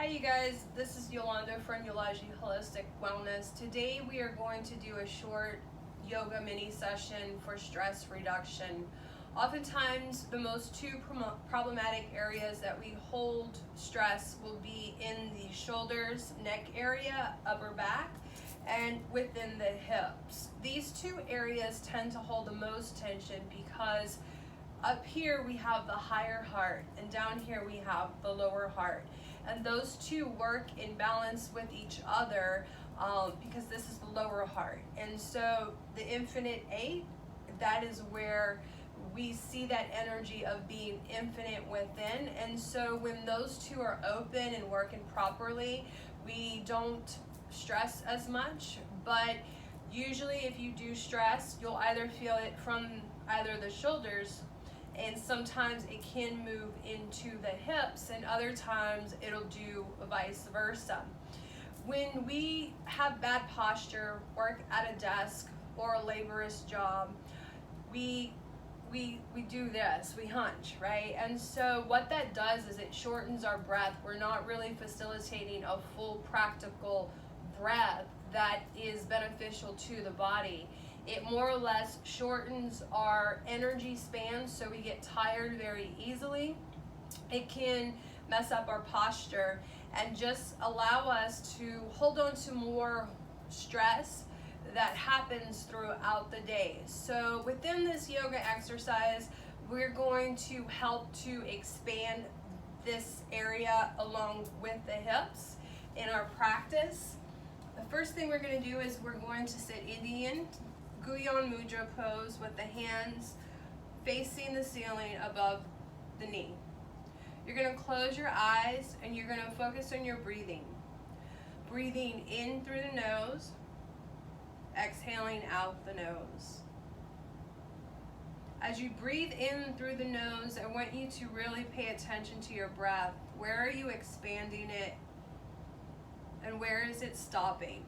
Hi you guys, this is Yolanda from Yolaji Holistic Wellness. Today we are going to do a short yoga mini session for stress reduction. Oftentimes the most two problematic areas that we hold stress will be in the shoulders, neck area, upper back, and within the hips. These two areas tend to hold the most tension because up here we have the higher heart and down here we have the lower heart. And those two work in balance with each other because this is the lower heart. And so the infinite eight, that is where we see that energy of being infinite within. And so when those two are open and working properly, we don't stress as much. But usually if you do stress, you'll either feel it from either the shoulders, and sometimes it can move into the hips, and other times it'll do vice versa. When we have bad posture, work at a desk or a laborious job, we do this, we hunch, right? And so what that does is it shortens our breath. We're not really facilitating a full practical breath that is beneficial to the body. It more or less shortens our energy span, so we get tired very easily. It can mess up our posture and just allow us to hold on to more stress that happens throughout the day. So within this yoga exercise, we're going to help to expand this area along with the hips in our practice. The first thing we're going to do is we're going to sit Indian Guyan Mudra pose with the hands facing the ceiling above the knee. You're going to close your eyes and you're going to focus on your breathing. Breathing in through the nose, exhaling out the nose. As you breathe in through the nose, I want you to really pay attention to your breath. Where are you expanding it and where is it stopping?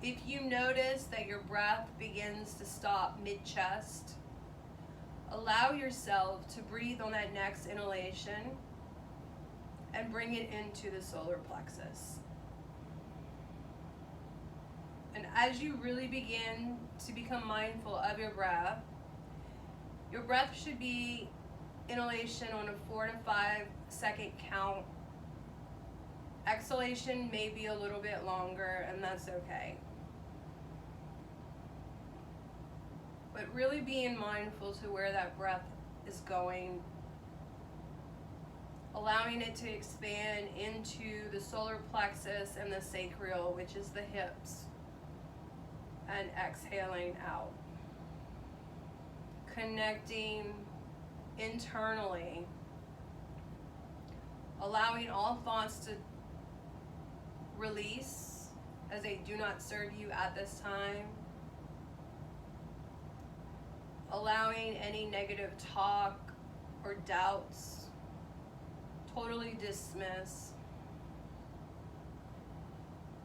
If you notice that your breath begins to stop mid-chest, allow yourself to breathe on that next inhalation and bring it into the solar plexus. And as you really begin to become mindful of your breath should be inhalation on a 4 to 5 second count. Exhalation may be a little bit longer, and that's okay. But really being mindful to where that breath is going, allowing it to expand into the solar plexus and the sacral, which is the hips, and exhaling out. Connecting internally, allowing all thoughts to release as they do not serve you at this time. Allowing any negative talk or doubts totally dismiss.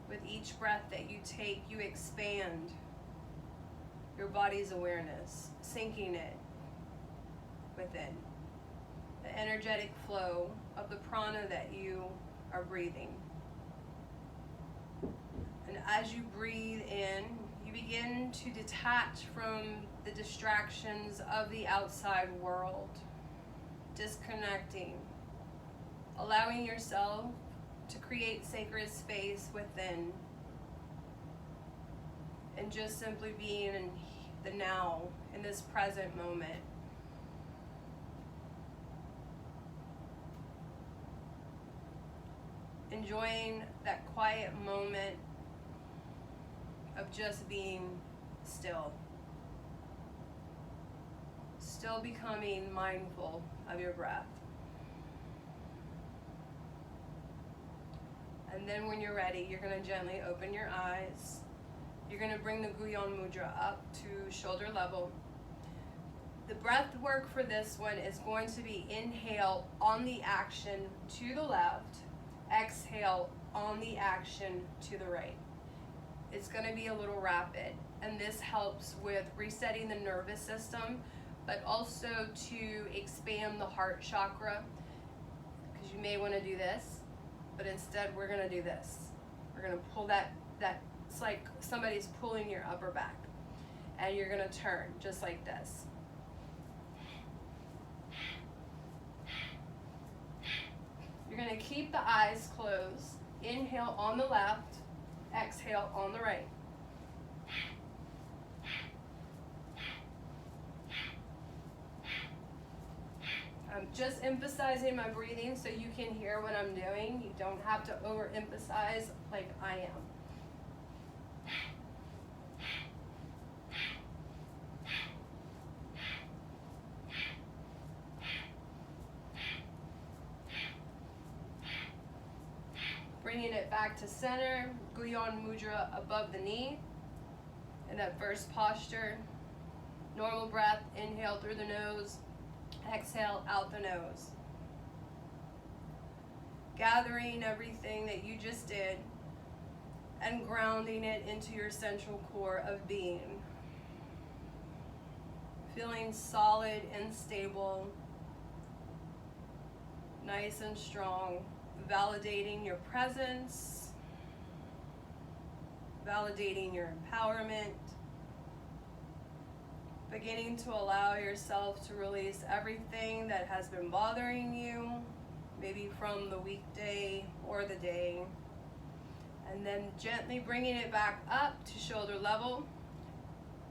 With each breath that you take, you expand your body's awareness, sinking it within the energetic flow of the prana that you are breathing. And as you breathe in, you begin to detach from the distractions of the outside world, disconnecting, allowing yourself to create sacred space within, and just simply being in the now, in this present moment. Enjoying that quiet moment of just being still. Still becoming mindful of your breath. And then when you're ready, you're going to gently open your eyes. You're going to bring the Guyan Mudra up to shoulder level. The breath work for this one is going to be inhale on the action to the left, exhale on the action to the right. It's going to be a little rapid, and this helps with resetting the nervous system, but also to expand the heart chakra, because you may want to do this, but instead we're going to do this. We're going to pull that, it's like somebody's pulling your upper back. And you're going to turn just like this. You're going to keep the eyes closed. Inhale on the left, exhale on the right. I'm just emphasizing my breathing so you can hear what I'm doing. You don't have to overemphasize like I am. Bringing it back to center, Guyan Mudra above the knee. In that first posture, normal breath, inhale through the nose, exhale out the nose. Gathering everything that you just did and grounding it into your central core of being. Feeling solid and stable, nice and strong. Validating your presence, validating your empowerment, beginning to allow yourself to release everything that has been bothering you, maybe from the weekday or the day, and then gently bringing it back up to shoulder level.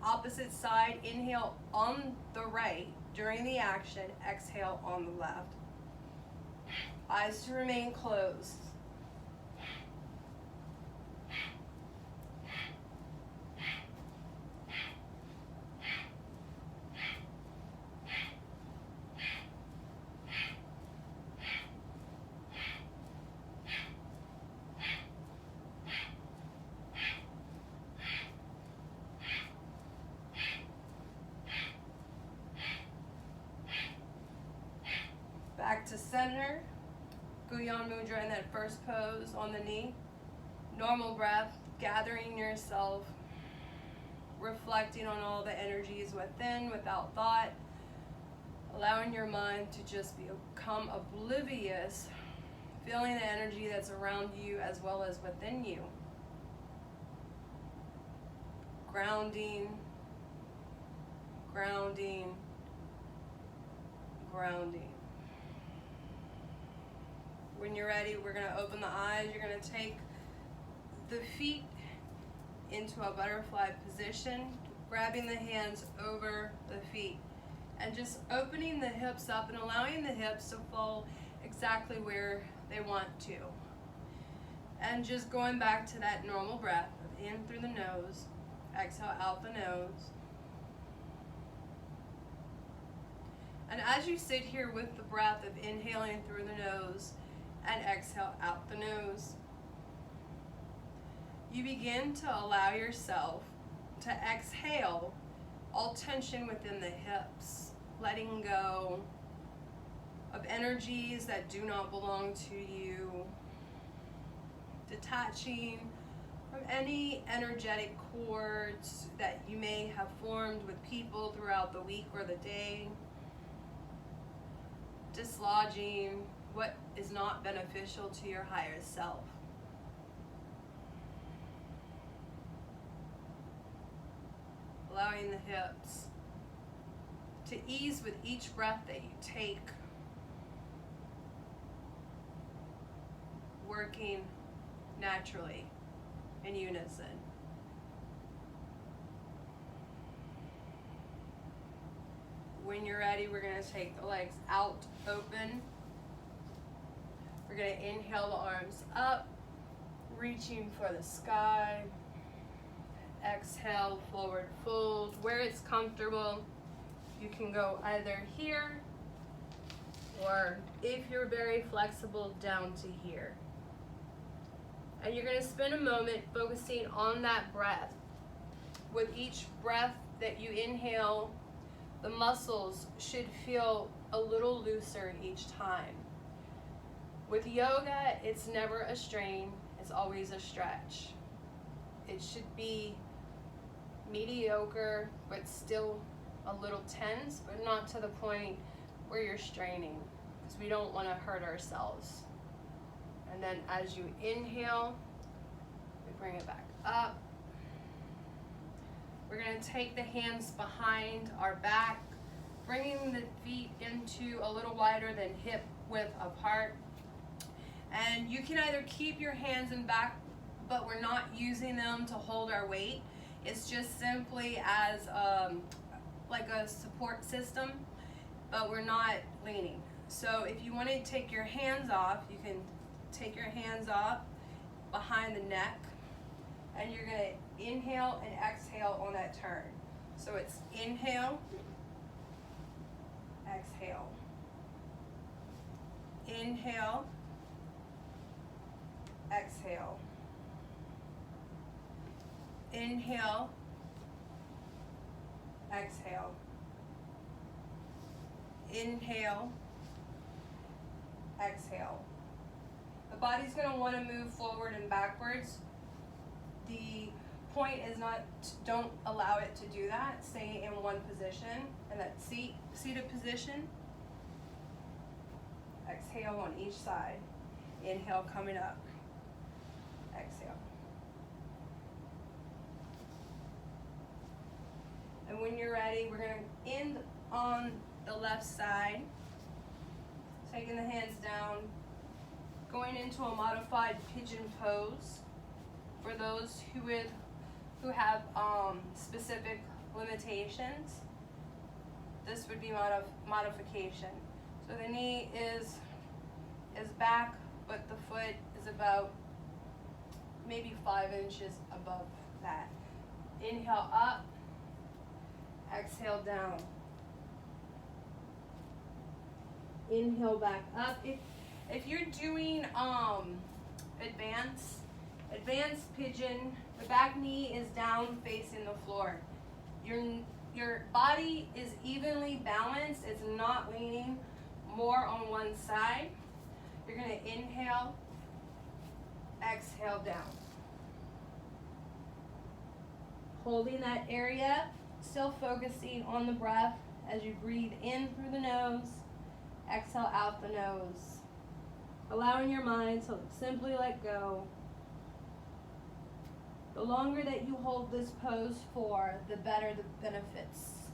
Opposite side, inhale on the right during the action, exhale on the left. Eyes to remain closed. Back to center. Guyan Mudra in that first pose on the knee. Normal breath, gathering yourself, reflecting on all the energies within without thought, allowing your mind to just become oblivious, feeling the energy that's around you as well as within you. Grounding, grounding, grounding. When you're ready, we're going to open the eyes. You're going to take the feet into a butterfly position, grabbing the hands over the feet, and just opening the hips up and allowing the hips to fall exactly where they want to. And just going back to that normal breath, in through the nose, exhale out the nose. And as you sit here with the breath of inhaling through the nose and exhale out the nose, you begin to allow yourself to exhale all tension within the hips, letting go of energies that do not belong to you, detaching from any energetic cords that you may have formed with people throughout the week or the day, dislodging what is not beneficial to your higher self. Allowing the hips to ease with each breath that you take, working naturally in unison. When you're ready, we're going to take the legs out open. We're going to inhale the arms up, reaching for the sky. Exhale, forward fold. Where it's comfortable, you can go either here, or if you're very flexible, down to here. And you're going to spend a moment focusing on that breath. With each breath that you inhale, the muscles should feel a little looser each time. With yoga, it's never a strain, it's always a stretch. It should be mediocre, but still a little tense, but not to the point where you're straining. because we don't want to hurt ourselves. And then as you inhale, we bring it back up. We're going to take the hands behind our back, bringing the feet into a little wider than hip width apart. And you can either keep your hands in back, but we're not using them to hold our weight. It's just simply as like a support system, but we're not leaning. So if you want to take your hands off, you can take your hands off behind the neck, and you're going to inhale and exhale on that turn. So it's inhale, exhale, inhale, exhale, inhale, exhale, inhale, exhale. The body's going to want to move forward and backwards. The point is not, don't allow it to do that. Stay in one position, in that seated position. Exhale on each side. Inhale coming up. Exhale. And when you're ready, we're going to end on the left side. Taking the hands down, going into a modified pigeon pose for those who have specific limitations. This would be modification. So the knee is back, but the foot is about maybe 5 inches above that. Inhale up, exhale down. Inhale back up. If you're doing advanced pigeon, the back knee is down facing the floor. Your body is evenly balanced. It's not leaning more on one side. You're going to inhale, exhale down. Holding that area, still focusing on the breath as you breathe in through the nose, exhale out the nose. Allowing your mind to simply let go. The longer that you hold this pose for, the better the benefits.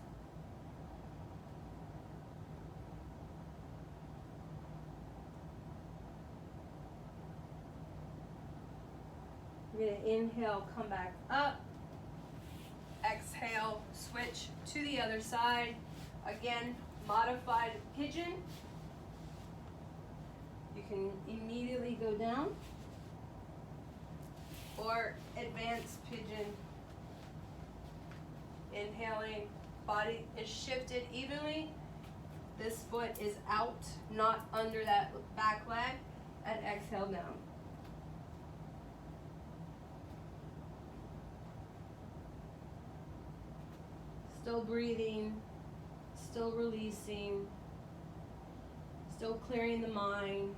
You're going to inhale, come back up. Exhale, switch to the other side. Again, modified pigeon. You can immediately go down, or advanced pigeon. Inhaling, body is shifted evenly. This foot is out, not under that back leg, and exhale down. Still breathing, still releasing, still clearing the mind,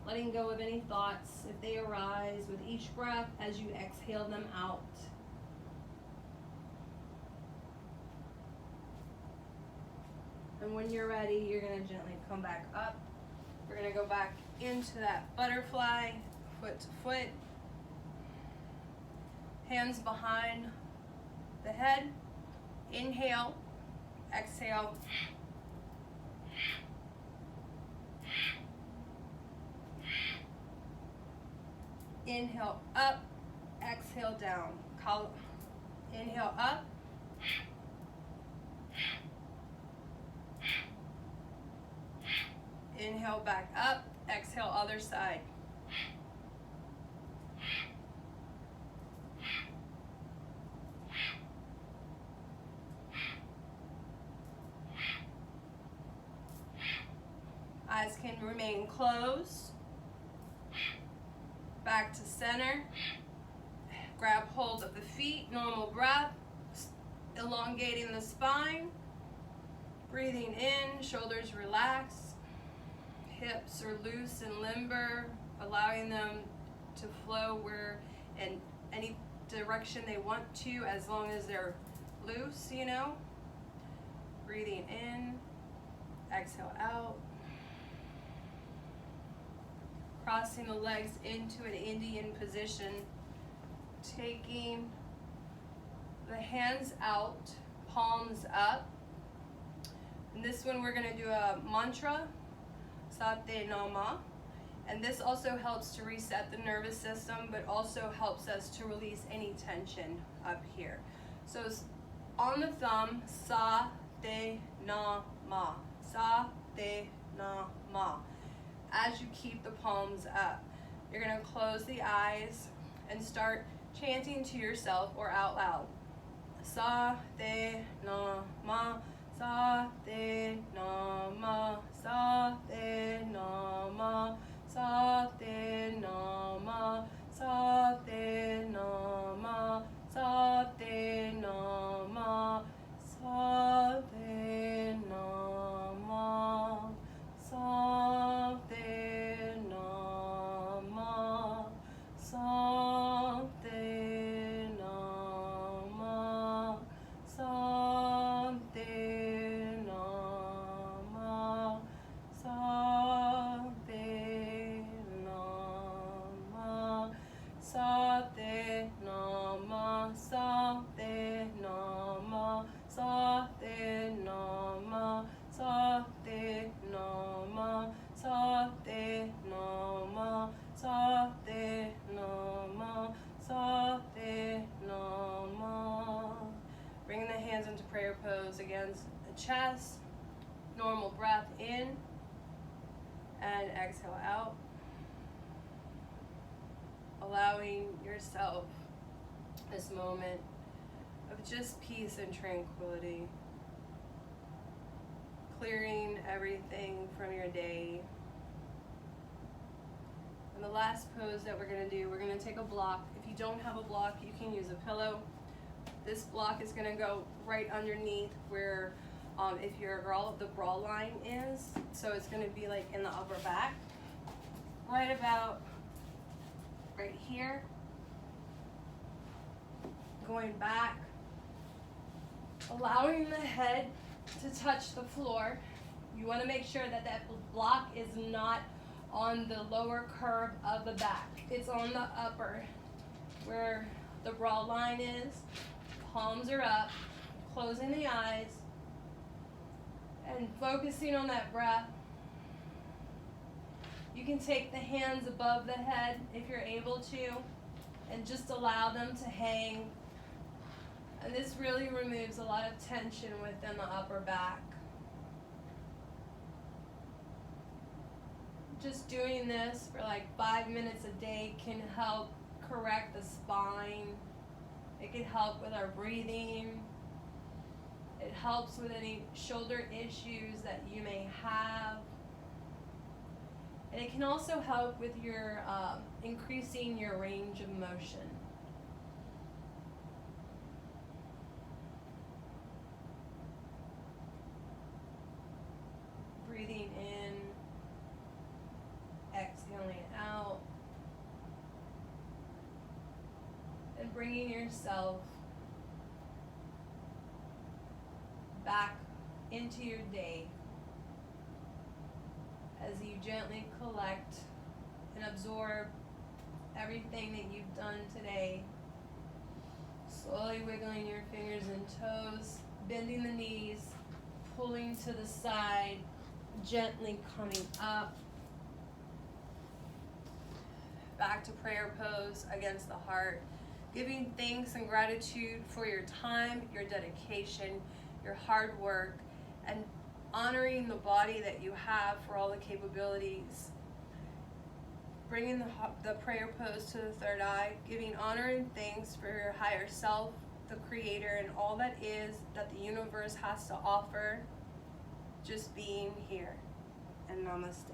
letting go of any thoughts if they arise with each breath as you exhale them out. And when you're ready, you're going to gently come back up. We're going to go back into that butterfly, foot to foot, hands behind the head. Inhale, exhale. Inhale up, exhale down. Inhale up. Inhale back up, exhale other side. Eyes can remain closed. Back to center. Grab hold of the feet, normal breath, elongating the spine. Breathing in, shoulders relax. Hips are loose and limber, allowing them to flow in any direction they want to, as long as they're loose, you know. Breathing in, exhale out. crossing the legs into an Indian position, taking the hands out, palms up. And this one we're going to do a mantra, Sate Nama. And this also helps to reset the nervous system, but also helps us to release any tension up here. So on the thumb, Sa Te Na Ma. Sa Te Na Ma. As you keep the palms up, you're going to close the eyes and start chanting to yourself or out loud. Sa Te Na Ma. Sa Te Na Ma. Sa Te Na Ma. Sa Te Na Ma. Sa Te Na Ma. Sa Te Na Ma. Sa Te Na Ma. Sa Te Na Ma. Sa Te Na Ma. Sa Te Na Ma. Sa Te Na Ma. Sa Te Na Ma. Sa Te Na Ma. Sa Te Na Ma. Sa Te Na Ma. Sa Te Na Ma. Sa Te Na Ma. Sa Te Na Ma. Bringing the hands into prayer pose against the chest. Normal breath in and exhale out. Allowing yourself this moment of just peace and tranquility. Clearing everything from your day. And the last pose that we're going to do, we're going to take a block. If you don't have a block, you can use a pillow. This block is going to go right underneath where if your the bra line is. So it's going to be like in the upper back. Right about right here. Going back. Allowing the head to touch the floor. You want to make sure that that block is not on the lower curve of the back. It's on the upper where the bra line is. Palms are up, closing the eyes, and focusing on that breath. You can take the hands above the head if you're able to, and just allow them to hang. And this really removes a lot of tension within the upper back. Just doing this for like 5 minutes a day can help correct the spine. It can help with our breathing. It helps with any shoulder issues that you may have. And it can also help with your increasing your range of motion. Breathing in, exhaling out, and bringing yourself back into your day as you gently collect and absorb everything that you've done today. Slowly wiggling your fingers and toes, bending the knees, pulling to the side, gently coming up. Back to prayer pose against the heart. Giving thanks and gratitude for your time, your dedication, your hard work, and honoring the body that you have for all the capabilities. Bringing the prayer pose to the third eye, giving honor and thanks for your higher self, the creator, and all that is that the universe has to offer. Just being here. And namaste.